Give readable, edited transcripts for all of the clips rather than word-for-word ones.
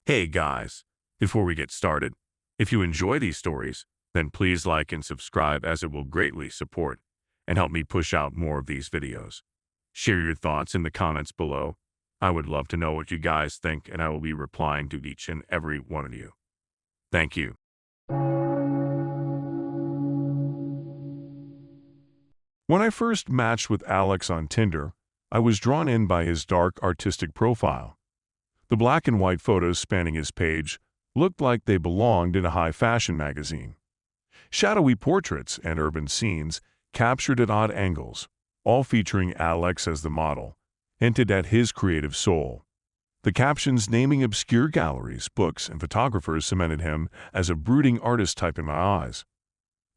Hey guys, before we get started, if you enjoy these stories, then please like and subscribe as it will greatly support and help me push out more of these videos. Share your thoughts in the comments below. I would love to know what you guys think and I will be replying to each and every one of you. Thank you. When I first matched with Alex on Tinder, I was drawn in by his dark artistic profile. The black and white photos spanning his page looked like they belonged in a high-fashion magazine. Shadowy portraits and urban scenes captured at odd angles, all featuring Alex as the model, hinted at his creative soul. The captions naming obscure galleries, books, and photographers cemented him as a brooding artist type in my eyes.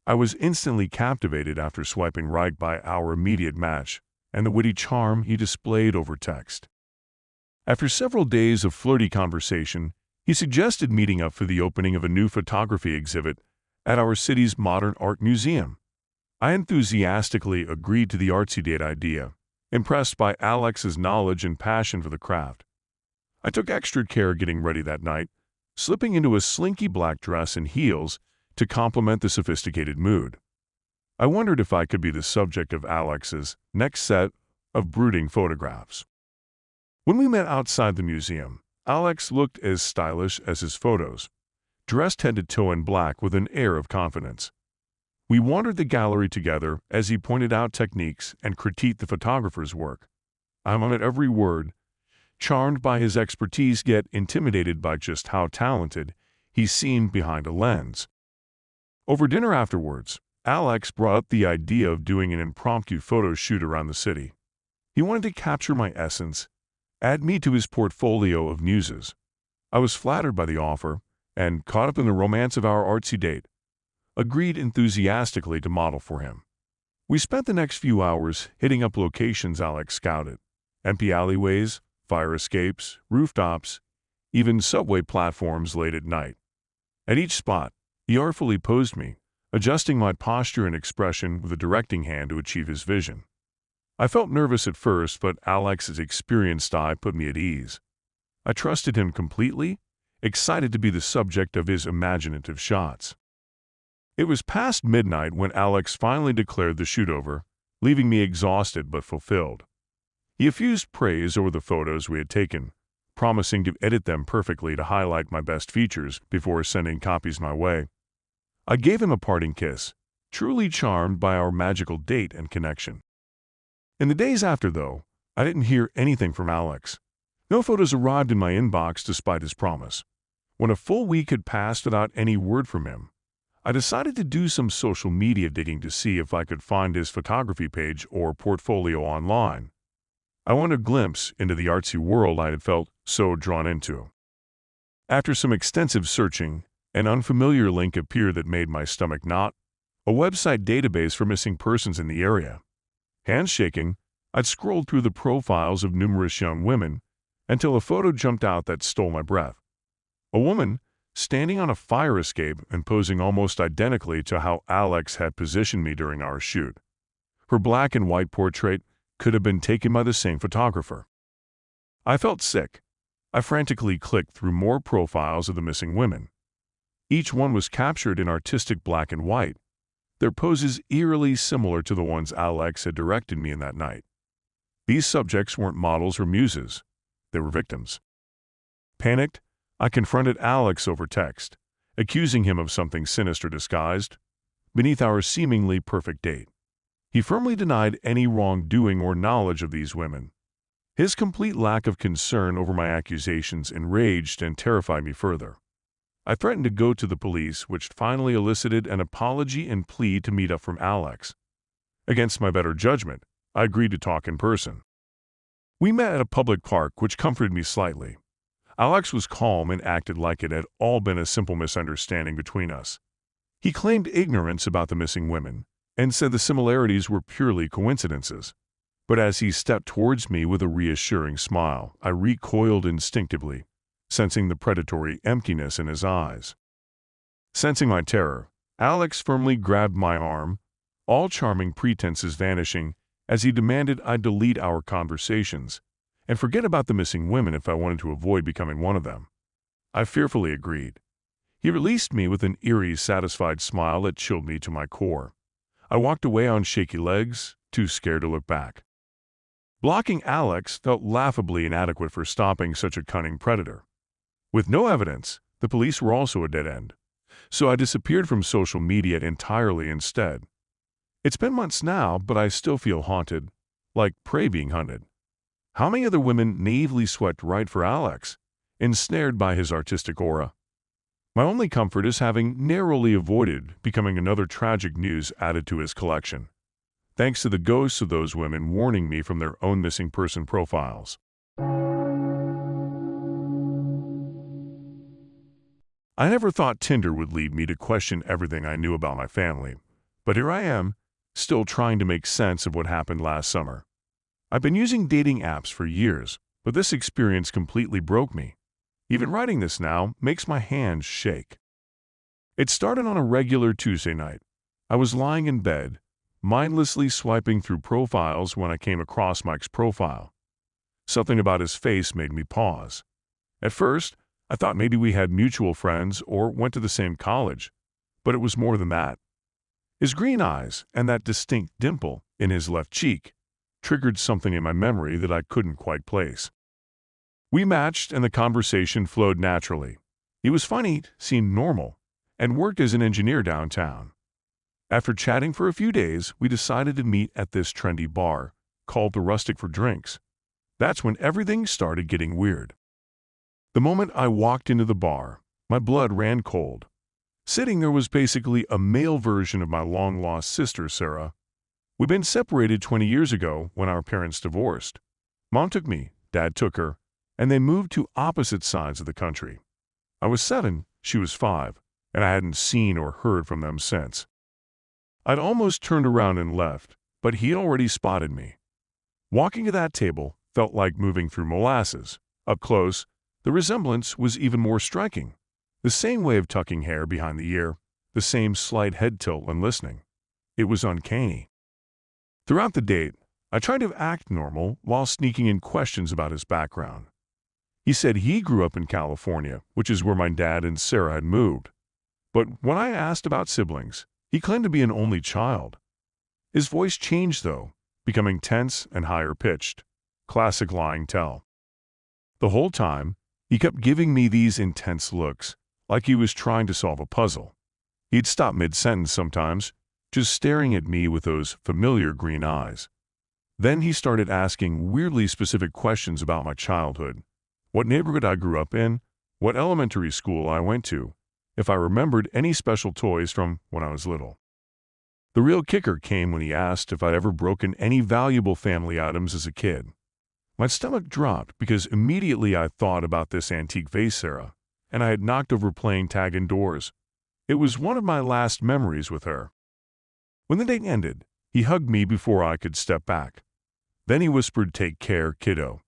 I was instantly captivated after swiping right by our immediate match and the witty charm he displayed over text. After several days of flirty conversation, he suggested meeting up for the opening of a new photography exhibit at our city's modern art museum. I enthusiastically agreed to the artsy date idea, impressed by Alex's knowledge and passion for the craft. I took extra care getting ready that night, slipping into a slinky black dress and heels to complement the sophisticated mood. I wondered if I could be the subject of Alex's next set of brooding photographs. When we met outside the museum, Alex looked as stylish as his photos, dressed head to toe in black with an air of confidence. We wandered the gallery together as he pointed out techniques and critiqued the photographer's work. I'm on it every word, charmed by his expertise yet intimidated by just how talented he seemed behind a lens. Over dinner afterwards, Alex brought up the idea of doing an impromptu photo shoot around the city. He wanted to capture my essence, add me to his portfolio of muses. I was flattered by the offer and, caught up in the romance of our artsy date, agreed enthusiastically to model for him. We spent the next few hours hitting up locations Alex scouted: empty alleyways, fire escapes, rooftops, even subway platforms late at night. At each spot, he artfully posed me, adjusting my posture and expression with a directing hand to achieve his vision. I felt nervous at first, but Alex's experienced eye put me at ease. I trusted him completely, excited to be the subject of his imaginative shots. It was past midnight when Alex finally declared the shoot over, leaving me exhausted but fulfilled. He effused praise over the photos we had taken, promising to edit them perfectly to highlight my best features before sending copies my way. I gave him a parting kiss, truly charmed by our magical date and connection. In the days after, though, I didn't hear anything from Alex. No photos arrived in my inbox despite his promise. When a full week had passed without any word from him, I decided to do some social media digging to see if I could find his photography page or portfolio online. I wanted a glimpse into the artsy world I had felt so drawn into. After some extensive searching, an unfamiliar link appeared that made my stomach knot: a website database for missing persons in the area. Hands shaking, I'd scrolled through the profiles of numerous young women until a photo jumped out that stole my breath. A woman standing on a fire escape and posing almost identically to how Alex had positioned me during our shoot. Her black and white portrait could have been taken by the same photographer. I felt sick. I frantically clicked through more profiles of the missing women. Each one was captured in artistic black and white, their poses eerily similar to the ones Alex had directed me in that night. These subjects weren't models or muses. They were victims. Panicked, I confronted Alex over text, accusing him of something sinister disguised beneath our seemingly perfect date. He firmly denied any wrongdoing or knowledge of these women. His complete lack of concern over my accusations enraged and terrified me further. I threatened to go to the police, which finally elicited an apology and plea to meet up from Alex. Against my better judgment, I agreed to talk in person. We met at a public park, which comforted me slightly. Alex was calm and acted like it had all been a simple misunderstanding between us. He claimed ignorance about the missing women and said the similarities were purely coincidences. But as he stepped towards me with a reassuring smile, I recoiled instinctively, sensing the predatory emptiness in his eyes. Sensing my terror, Alex firmly grabbed my arm, all charming pretenses vanishing as he demanded I delete our conversations and forget about the missing women if I wanted to avoid becoming one of them. I fearfully agreed. He released me with an eerie, satisfied smile that chilled me to my core. I walked away on shaky legs, too scared to look back. Blocking Alex felt laughably inadequate for stopping such a cunning predator. With no evidence, the police were also a dead end, so I disappeared from social media entirely instead. It's been months now, but I still feel haunted, like prey being hunted. How many other women naively swept right for Alex, ensnared by his artistic aura? My only comfort is having narrowly avoided becoming another tragic news added to his collection, thanks to the ghosts of those women warning me from their own missing person profiles. I never thought Tinder would lead me to question everything I knew about my family, but here I am, still trying to make sense of what happened last summer. I've been using dating apps for years, but this experience completely broke me. Even writing this now makes my hands shake. It started on a regular Tuesday night. I was lying in bed, mindlessly swiping through profiles when I came across Mike's profile. Something about his face made me pause. At first, I thought maybe we had mutual friends or went to the same college, but it was more than that. His green eyes and that distinct dimple in his left cheek triggered something in my memory that I couldn't quite place. We matched and the conversation flowed naturally. He was funny, seemed normal, and worked as an engineer downtown. After chatting for a few days, we decided to meet at this trendy bar called the Rustic for drinks. That's when everything started getting weird. The moment I walked into the bar, my blood ran cold. Sitting there was basically a male version of my long-lost sister, Sarah. We'd been separated 20 years ago when our parents divorced. Mom took me, Dad took her, and they moved to opposite sides of the country. I was 7, she was 5, and I hadn't seen or heard from them since. I'd almost turned around and left, but he'd already spotted me. Walking to that table felt like moving through molasses. Up close, the resemblance was even more striking. The same way of tucking hair behind the ear, the same slight head tilt when listening. It was uncanny. Throughout the date, I tried to act normal while sneaking in questions about his background. He said he grew up in California, which is where my dad and Sarah had moved. But when I asked about siblings, he claimed to be an only child. His voice changed, though, becoming tense and higher-pitched. Classic lying tell. The whole time, he kept giving me these intense looks, like he was trying to solve a puzzle. He'd stop mid-sentence sometimes, just staring at me with those familiar green eyes. Then he started asking weirdly specific questions about my childhood. What neighborhood I grew up in, what elementary school I went to, if I remembered any special toys from when I was little. The real kicker came when he asked if I'd ever broken any valuable family items as a kid. My stomach dropped because immediately I thought about this antique vase Sarah, and I had knocked over playing tag indoors. It was one of my last memories with her. When the date ended, he hugged me before I could step back. Then he whispered, "Take care, kiddo."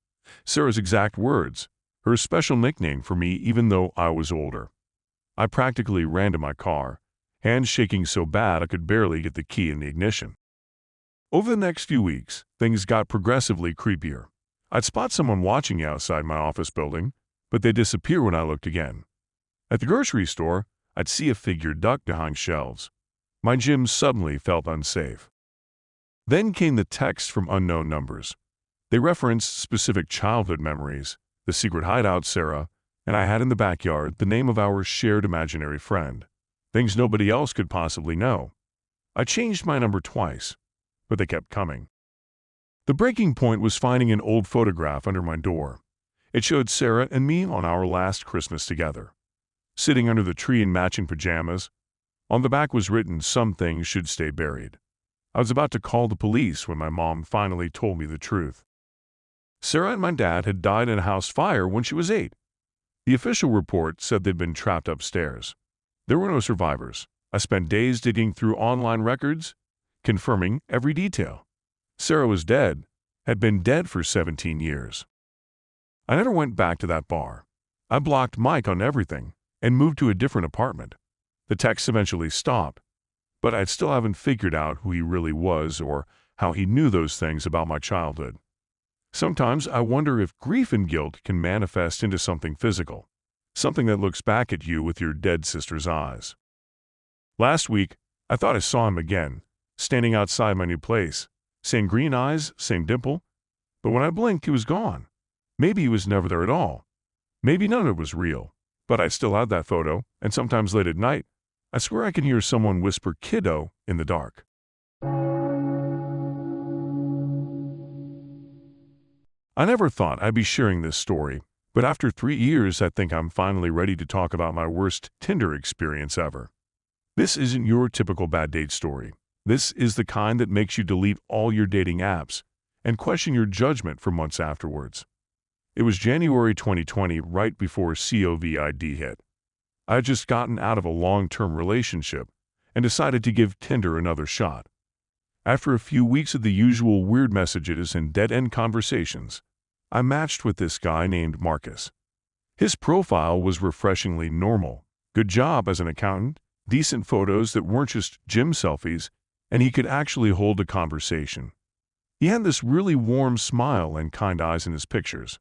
Sarah's exact words, her special nickname for me even though I was older. I practically ran to my car, hands shaking so bad I could barely get the key in the ignition. Over the next few weeks, things got progressively creepier. I'd spot someone watching me outside my office building, but they'd disappear when I looked again. At the grocery store, I'd see a figure duck behind shelves. My gym suddenly felt unsafe. Then came the texts from unknown numbers. They referenced specific childhood memories, the secret hideout Sarah, and I had in the backyard the name of our shared imaginary friend. Things nobody else could possibly know. I changed my number twice, but they kept coming. The breaking point was finding an old photograph under my door. It showed Sarah and me on our last Christmas together, sitting under the tree in matching pajamas. On the back was written, "Some things should stay buried." I was about to call the police when my mom finally told me the truth. Sarah and my dad had died in a house fire when she was 8. The official report said they'd been trapped upstairs. There were no survivors. I spent days digging through online records, confirming every detail. Sarah was dead, had been dead for 17 years. I never went back to that bar. I blocked Mike on everything and moved to a different apartment. The texts eventually stopped, but I still haven't figured out who he really was or how he knew those things about my childhood. Sometimes I wonder if grief and guilt can manifest into something physical. something that looks back at you with your dead sister's eyes. Last week, I thought I saw him again, standing outside my new place. Same green eyes, same dimple. But when I blinked, he was gone. Maybe he was never there at all. Maybe none of it was real. But I still have that photo, and sometimes late at night, I swear I can hear someone whisper "kiddo" in the dark. I never thought I'd be sharing this story, but after 3 years, I think I'm finally ready to talk about my worst Tinder experience ever. This isn't your typical bad date story. This is the kind that makes you delete all your dating apps and question your judgment for months afterwards. It was January 2020, right before COVID hit. I had just gotten out of a long-term relationship and decided to give Tinder another shot. After a few weeks of the usual weird messages and dead-end conversations, I matched with this guy named Marcus. His profile was refreshingly normal. Good job as an accountant, decent photos that weren't just gym selfies, and he could actually hold a conversation. He had this really warm smile and kind eyes in his pictures,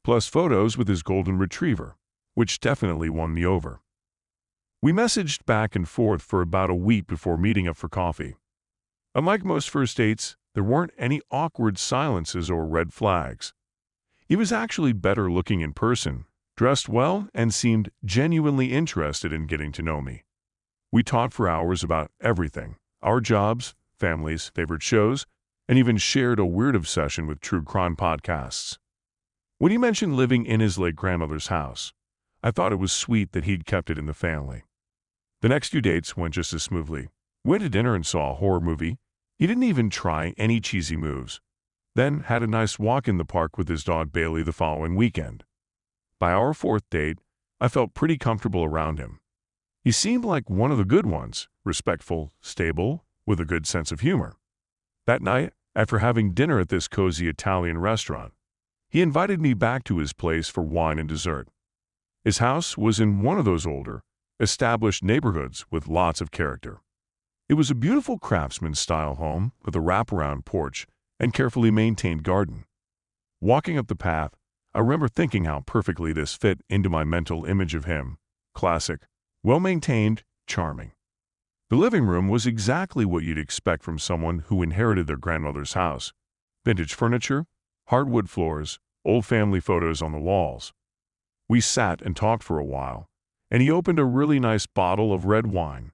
plus photos with his golden retriever, which definitely won me over. We messaged back and forth for about a week before meeting up for coffee. Unlike most first dates, there weren't any awkward silences or red flags. He was actually better looking in person, dressed well, and seemed genuinely interested in getting to know me. We talked for hours about everything: our jobs, families, favorite shows, and even shared a weird obsession with true crime podcasts. When he mentioned living in his late grandmother's house, I thought it was sweet that he'd kept it in the family. The next few dates went just as smoothly. We went to dinner and saw a horror movie. He didn't even try any cheesy moves. Then had a nice walk in the park with his dog Bailey the following weekend. By our fourth date, I felt pretty comfortable around him. He seemed like one of the good ones, respectful, stable, with a good sense of humor. That night, after having dinner at this cozy Italian restaurant, he invited me back to his place for wine and dessert. His house was in one of those older, established neighborhoods with lots of character. It was a beautiful craftsman-style home with a wraparound porch and carefully maintained garden. Walking up the path, I remember thinking how perfectly this fit into my mental image of him: classic, well-maintained, charming. The living room was exactly what you'd expect from someone who inherited their grandmother's house: vintage furniture, hardwood floors, old family photos on the walls. We sat and talked for a while, and he opened a really nice bottle of red wine.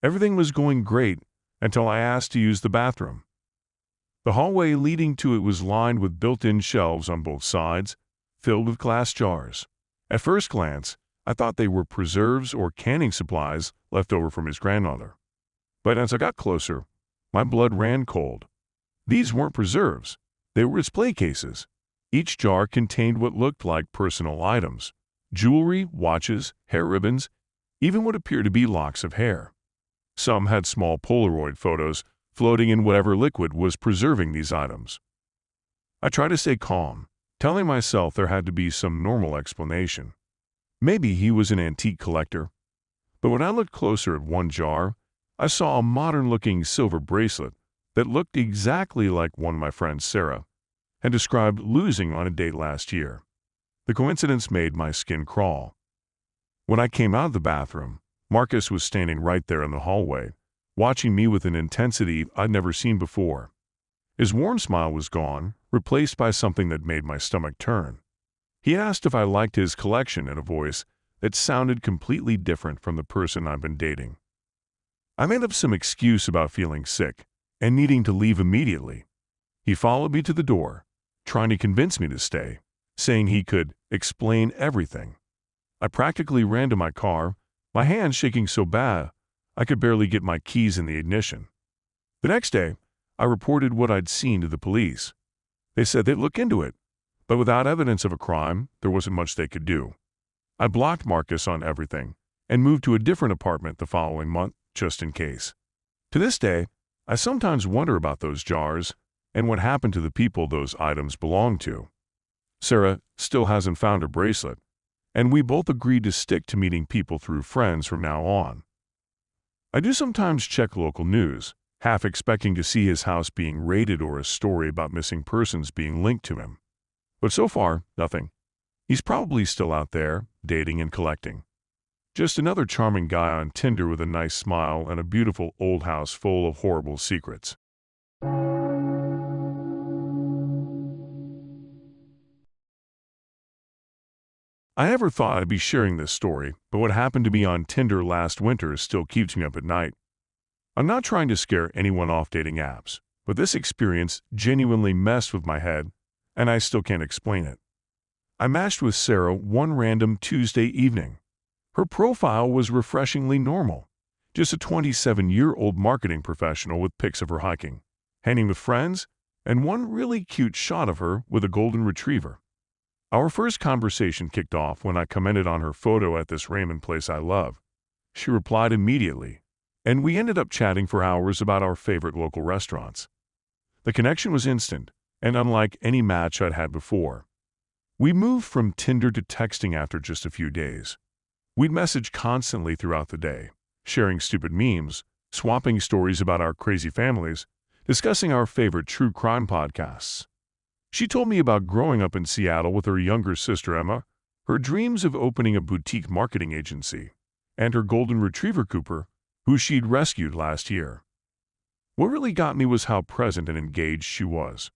Everything was going great until I asked to use the bathroom. The hallway leading to it was lined with built-in shelves on both sides, filled with glass jars. At first glance, I thought they were preserves or canning supplies left over from his grandmother. But as I got closer, my blood ran cold. These weren't preserves. They were display cases. Each jar contained what looked like personal items: jewelry, watches, hair ribbons, even what appeared to be locks of hair. Some had small Polaroid photos floating in whatever liquid was preserving these items. I tried to stay calm, telling myself there had to be some normal explanation. Maybe he was an antique collector. But when I looked closer at one jar, I saw a modern-looking silver bracelet that looked exactly like one my friend Sarah had described losing on a date last year. The coincidence made my skin crawl. When I came out of the bathroom, Marcus was standing right there in the hallway, watching me with an intensity I'd never seen before. His warm smile was gone, replaced by something that made my stomach turn. He asked if I liked his collection in a voice that sounded completely different from the person I'd been dating. I made up some excuse about feeling sick and needing to leave immediately. He followed me to the door, trying to convince me to stay, saying he could explain everything. I practically ran to my car, my hands shaking so bad I could barely get my keys in the ignition. The next day, I reported what I'd seen to the police. They said they'd look into it, but without evidence of a crime, there wasn't much they could do. I blocked Marcus on everything and moved to a different apartment the following month, just in case. To this day, I sometimes wonder about those jars and what happened to the people those items belonged to. Sarah still hasn't found her bracelet, and we both agreed to stick to meeting people through friends from now on. I do sometimes check local news, half expecting to see his house being raided or a story about missing persons being linked to him. But so far, nothing. He's probably still out there, dating and collecting. Just another charming guy on Tinder with a nice smile and a beautiful old house full of horrible secrets. I never thought I'd be sharing this story, but what happened to me on Tinder last winter still keeps me up at night. I'm not trying to scare anyone off dating apps, but this experience genuinely messed with my head, and I still can't explain it. I matched with Sarah one random Tuesday evening. Her profile was refreshingly normal, just a 27-year-old marketing professional with pics of her hiking, hanging with friends, and one really cute shot of her with a golden retriever. Our first conversation kicked off when I commented on her photo at this ramen place I love. She replied immediately, and we ended up chatting for hours about our favorite local restaurants. The connection was instant, and unlike any match I'd had before. We moved from Tinder to texting after just a few days. We'd message constantly throughout the day, sharing stupid memes, swapping stories about our crazy families, discussing our favorite true crime podcasts. She told me about growing up in Seattle with her younger sister Emma, her dreams of opening a boutique marketing agency, and her golden retriever Cooper, who she'd rescued last year. What really got me was how present and engaged she was.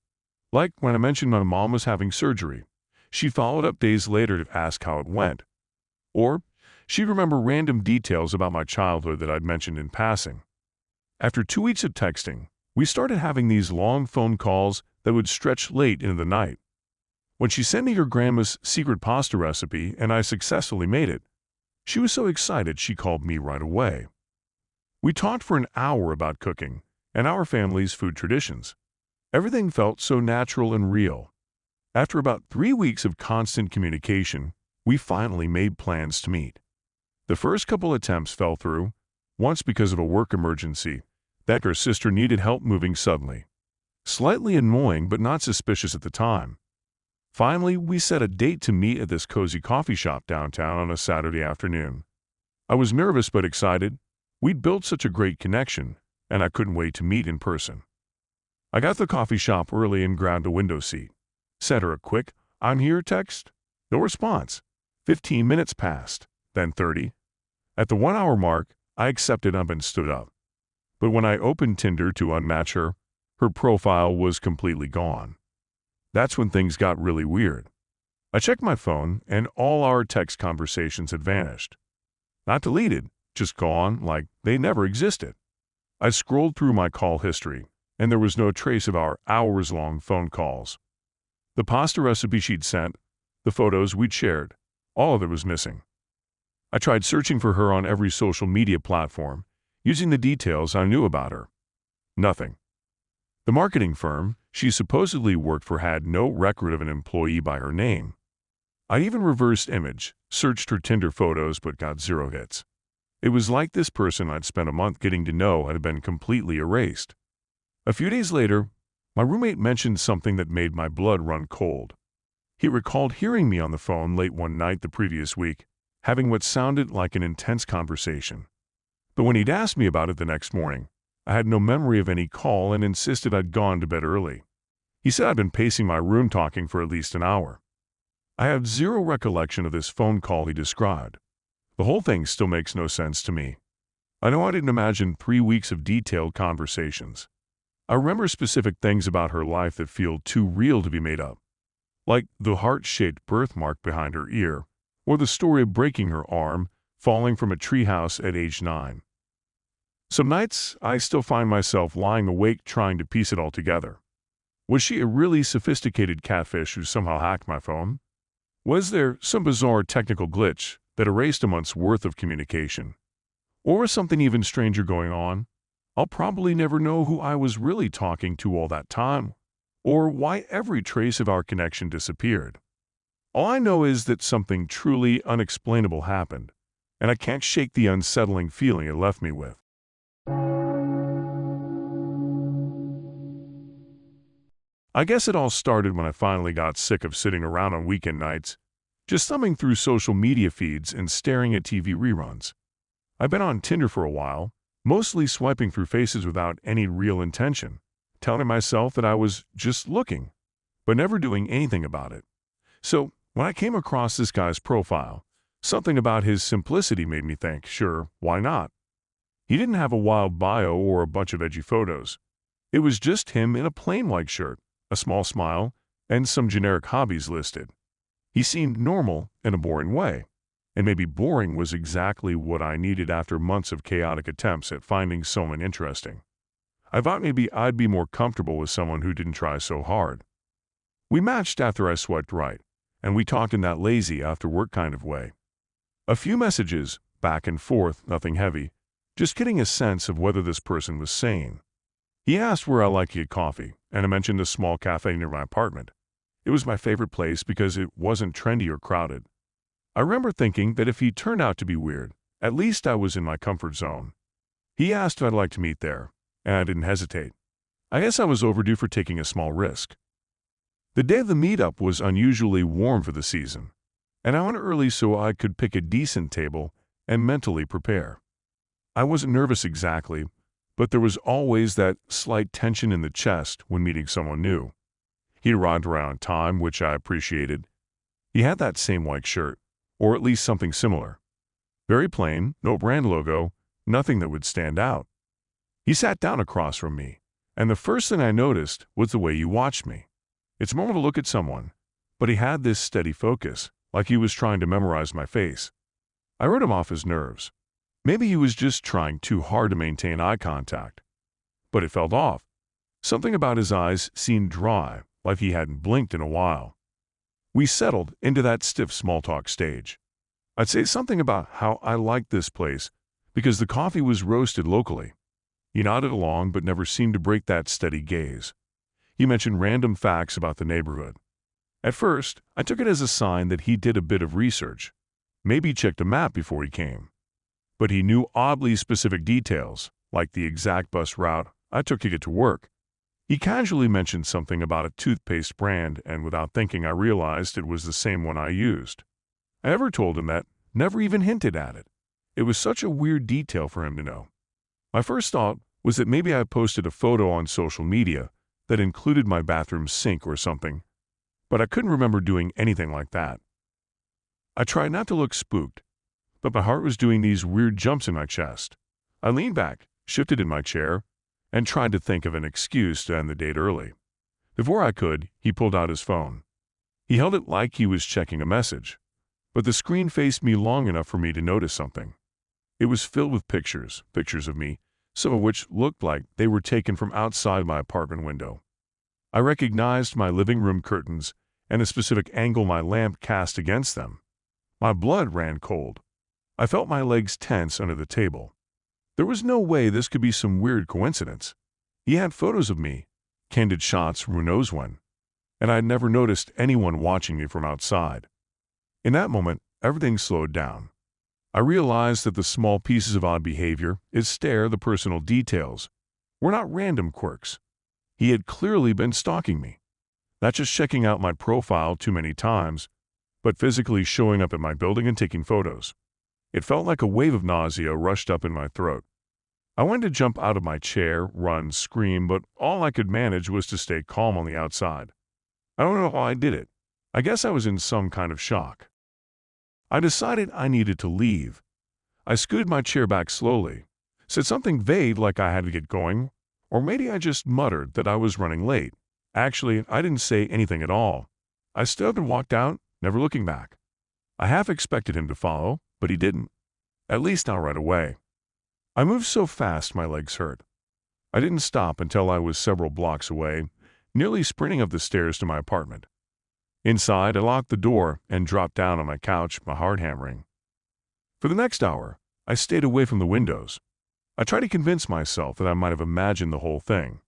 Like when I mentioned my mom was having surgery, she followed up days later to ask how it went. Or she'd remember random details about my childhood that I'd mentioned in passing. After 2 weeks of texting, we started having these long phone calls that would stretch late into the night. When she sent me her grandma's secret pasta recipe and I successfully made it, she was so excited she called me right away. We talked for an hour about cooking and our family's food traditions. Everything felt so natural and real. After about 3 weeks of constant communication, we finally made plans to meet. The first couple attempts fell through, once because of a work emergency that her sister needed help moving suddenly. Slightly annoying but not suspicious at the time. Finally, we set a date to meet at this cozy coffee shop downtown on a Saturday afternoon. I was nervous but excited. We'd built such a great connection, and I couldn't wait to meet in person. I got to the coffee shop early and grabbed a window seat. Sent her a quick, "I'm here" text. No response. 15 minutes passed, then 30. At the 1-hour mark, I accepted and stood up. But when I opened Tinder to unmatch her, her profile was completely gone. That's when things got really weird. I checked my phone, and all our text conversations had vanished. Not deleted, just gone, like they never existed. I scrolled through my call history, and there was no trace of our hours-long phone calls. The pasta recipe she'd sent, the photos we'd shared, all of it was missing. I tried searching for her on every social media platform, using the details I knew about her. Nothing. The marketing firm she supposedly worked for had no record of an employee by her name. I even reversed image, searched her Tinder photos but got 0 hits. It was like this person I'd spent a month getting to know had been completely erased. A few days later, my roommate mentioned something that made my blood run cold. He recalled hearing me on the phone late one night the previous week, having what sounded like an intense conversation. But when he'd asked me about it the next morning, I had no memory of any call and insisted I'd gone to bed early. He said I'd been pacing my room talking for at least an hour. I have 0 recollection of this phone call he described. The whole thing still makes no sense to me. I know I didn't imagine 3 weeks of detailed conversations. I remember specific things about her life that feel too real to be made up, like the heart-shaped birthmark behind her ear, or the story of breaking her arm, falling from a treehouse at age 9. Some nights, I still find myself lying awake trying to piece it all together. Was she a really sophisticated catfish who somehow hacked my phone? Was there some bizarre technical glitch that erased a month's worth of communication? Or was something even stranger going on? I'll probably never know who I was really talking to all that time, or why every trace of our connection disappeared. All I know is that something truly unexplainable happened, and I can't shake the unsettling feeling it left me with. I guess it all started when I finally got sick of sitting around on weekend nights, just thumbing through social media feeds and staring at TV reruns. I've been on Tinder for a while, mostly swiping through faces without any real intention, telling myself that I was just looking, but never doing anything about it. So, When I came across this guy's profile, something about his simplicity made me think, sure, why not? He didn't have a wild bio or a bunch of edgy photos. It was just him in a plain white shirt, a small smile, and some generic hobbies listed. He seemed normal in a boring way, and maybe boring was exactly what I needed after months of chaotic attempts at finding someone interesting. I thought maybe I'd be more comfortable with someone who didn't try so hard. We matched after I swiped right, and we talked in that lazy after-work kind of way. A few messages, back and forth, nothing heavy, just getting a sense of whether this person was sane. He asked where I like to get coffee, and I mentioned a small cafe near my apartment. It was my favorite place because it wasn't trendy or crowded. I remember thinking that if he turned out to be weird, at least I was in my comfort zone. He asked if I'd like to meet there, and I didn't hesitate. I guess I was overdue for taking a small risk. The day of the meetup was unusually warm for the season, and I went early so I could pick a decent table and mentally prepare. I wasn't nervous exactly, but there was always that slight tension in the chest when meeting someone new. He arrived around time, which I appreciated. He had that same white shirt, or at least something similar. Very plain, no brand logo, nothing that would stand out. He sat down across from me, and the first thing I noticed was the way he watched me. It's more of a look at someone, but he had this steady focus, like he was trying to memorize my face. I wrote him off his nerves. Maybe he was just trying too hard to maintain eye contact. But it felt off. Something about his eyes seemed dry, like he hadn't blinked in a while. We settled into that stiff small talk stage. I'd say something about how I liked this place because the coffee was roasted locally. He nodded along but never seemed to break that steady gaze. He mentioned random facts about the neighborhood. At first, I took it as a sign that he did a bit of research. Maybe checked a map before he came. But he knew oddly specific details, like the exact bus route I took to get to work. He casually mentioned something about a toothpaste brand, and without thinking I realized it was the same one I used. I never told him that, never even hinted at it. It was such a weird detail for him to know. My first thought was that maybe I posted a photo on social media that included my bathroom sink or something, but I couldn't remember doing anything like that. I tried not to look spooked, but my heart was doing these weird jumps in my chest. I leaned back, shifted in my chair, and tried to think of an excuse to end the date early. Before I could, he pulled out his phone. He held it like he was checking a message, but the screen faced me long enough for me to notice something. It was filled with pictures of me, some of which looked like they were taken from outside my apartment window. I recognized my living room curtains and the specific angle my lamp cast against them. My blood ran cold. I felt my legs tense under the table. There was no way this could be some weird coincidence. He had photos of me, candid shots from who knows when, and I had never noticed anyone watching me from outside. In that moment, everything slowed down. I realized that the small pieces of odd behavior, his stare, the personal details, were not random quirks. He had clearly been stalking me, not just checking out my profile too many times, but physically showing up at my building and taking photos. It felt like a wave of nausea rushed up in my throat. I wanted to jump out of my chair, run, scream, but all I could manage was to stay calm on the outside. I don't know how I did it. I guess I was in some kind of shock. I decided I needed to leave. I scooted my chair back slowly, said something vague like I had to get going, or maybe I just muttered that I was running late. Actually, I didn't say anything at all. I stood up and walked out, never looking back. I half expected him to follow, but he didn't. At least not right away. I moved so fast my legs hurt. I didn't stop until I was several blocks away, nearly sprinting up the stairs to my apartment. Inside, I locked the door and dropped down on my couch, my heart hammering. For the next hour, I stayed away from the windows. I tried to convince myself that I might have imagined the whole thing,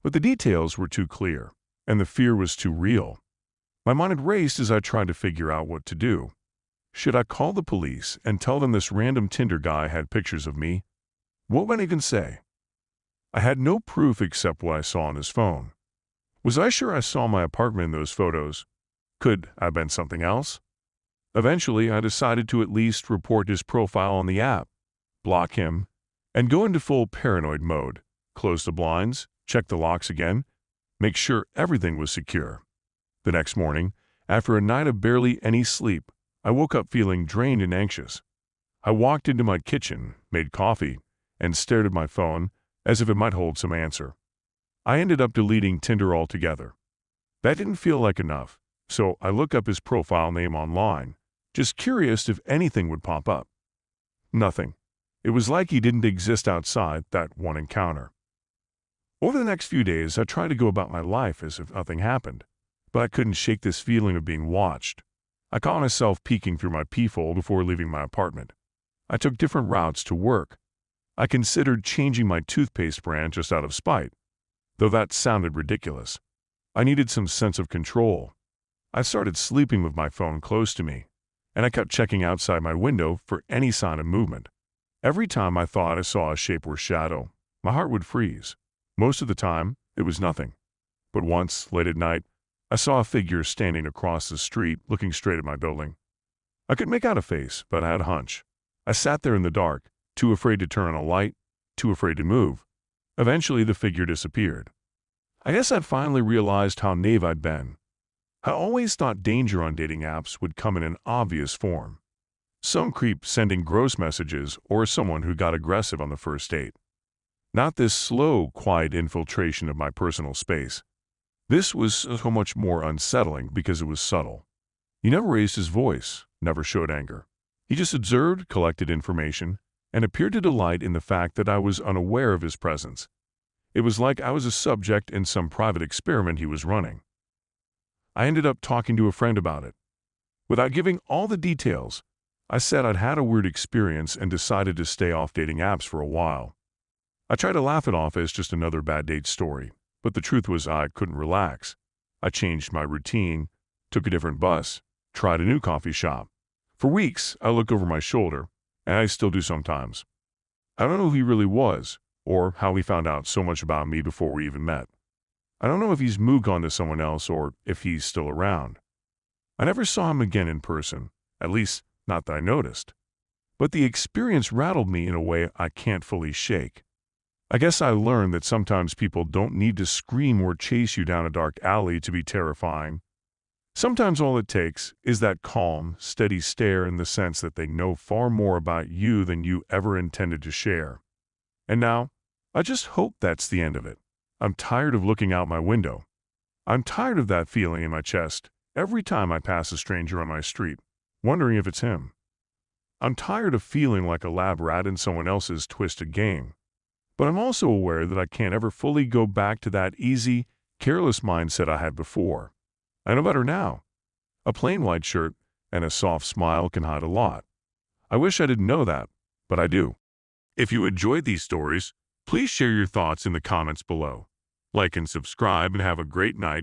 but the details were too clear, and the fear was too real. My mind had raced as I tried to figure out what to do. Should I call the police and tell them this random Tinder guy had pictures of me? What would I even say? I had no proof except what I saw on his phone. Was I sure I saw my apartment in those photos? Could I have been something else? Eventually, I decided to at least report his profile on the app, block him, and go into full paranoid mode, close the blinds, check the locks again, make sure everything was secure. The next morning, After a night of barely any sleep, I woke up feeling drained and anxious. I walked into my kitchen, made coffee, and stared at my phone as if it might hold some answer. I ended up deleting Tinder altogether. That didn't feel like enough, so I looked up his profile name online, just curious if anything would pop up. Nothing. It was like he didn't exist outside that one encounter. Over the next few days, I tried to go about my life as if nothing happened, but I couldn't shake this feeling of being watched. I caught myself peeking through my peephole before leaving my apartment. I took different routes to work. I considered changing my toothpaste brand just out of spite, though that sounded ridiculous. I needed some sense of control. I started sleeping with my phone close to me, and I kept checking outside my window for any sign of movement. Every time I thought I saw a shape or shadow, my heart would freeze. Most of the time, it was nothing. But once, late at night, I saw a figure standing across the street looking straight at my building. I could make out a face, but I had a hunch. I sat there in the dark, too afraid to turn on a light, too afraid to move. Eventually, the figure disappeared. I guess I'd finally realized how naive I'd been. I always thought danger on dating apps would come in an obvious form. Some creep sending gross messages or someone who got aggressive on the first date. Not this slow, quiet infiltration of my personal space. This was so much more unsettling because it was subtle. He never raised his voice, never showed anger. He just observed, collected information, and appeared to delight in the fact that I was unaware of his presence. It was like I was a subject in some private experiment he was running. I ended up talking to a friend about it. Without giving all the details, I said I'd had a weird experience and decided to stay off dating apps for a while. I tried to laugh it off as just another bad date story, but the truth was I couldn't relax. I changed my routine, took a different bus, tried a new coffee shop. For weeks, I looked over my shoulder, and I still do sometimes. I don't know who he really was, or how he found out so much about me before we even met. I don't know if he's moved on to someone else or if he's still around. I never saw him again in person, at least not that I noticed. But the experience rattled me in a way I can't fully shake. I guess I learned that sometimes people don't need to scream or chase you down a dark alley to be terrifying. Sometimes all it takes is that calm, steady stare in the sense that they know far more about you than you ever intended to share. And now, I just hope that's the end of it. I'm tired of looking out my window. I'm tired of that feeling in my chest every time I pass a stranger on my street, wondering if it's him. I'm tired of feeling like a lab rat in someone else's twisted game. But I'm also aware that I can't ever fully go back to that easy, careless mindset I had before. I know better now. A plain white shirt and a soft smile can hide a lot. I wish I didn't know that, but I do. If you enjoyed these stories, please share your thoughts in the comments below. Like and subscribe and have a great night.